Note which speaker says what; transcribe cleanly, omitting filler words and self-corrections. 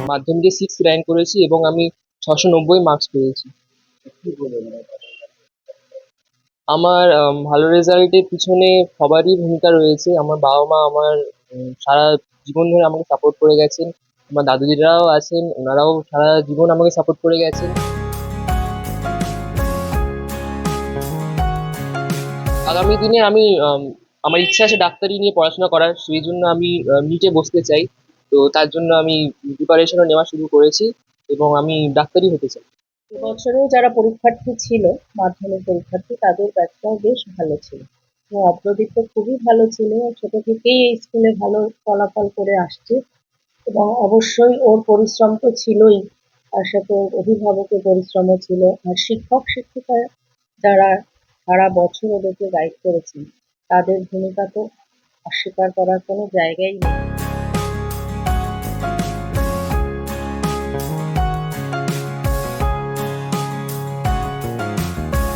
Speaker 1: মাধ্যমিকে 6th rank করেছি এবং আমি 690 মার্কস পেয়েছি। আমার ভালো রেজাল্টের পিছনে সবারই ভূমিকা রয়েছে। আমার বাবা মা আমার সারা জীবন ধরে আমাকে সাপোর্ট করে গেছেন। আমার দাদু দিদারাও আছেন, ওনারাও সারা জীবন আমাকে সাপোর্ট করে গেছেন। আগামী দিনে আমি আমার ইচ্ছা আছে ডাক্তারি নিয়ে পড়াশোনা করার, সেই জন্য আমি নিটে বসতে চাই। তো তার জন্য আমি প্রিপারেশনও নেওয়া শুরু করেছি এবং আমি ডাক্তারই হতে চাই।
Speaker 2: এবছরেও যারা পরীক্ষার্থী ছিল, মাধ্যমিক পরীক্ষার্থী, তাদের ব্যাচটাও বেশ ভালো ছিল। এবং অপ্রদীপ তো খুবই ভালো ছিল, ছোট থেকেই এই স্কুলে ভালো ফলাফল করে আসছে। এবং অবশ্যই ওর পরিশ্রম তো ছিলই, তার সাথে ওর অভিভাবকের পরিশ্রমও ছিল, আর শিক্ষক শিক্ষিকা যারা সারা বছর ওদেরকে গাইড করেছেন, তাদের ভূমিকা তো অস্বীকার করার কোনো জায়গাই নেই।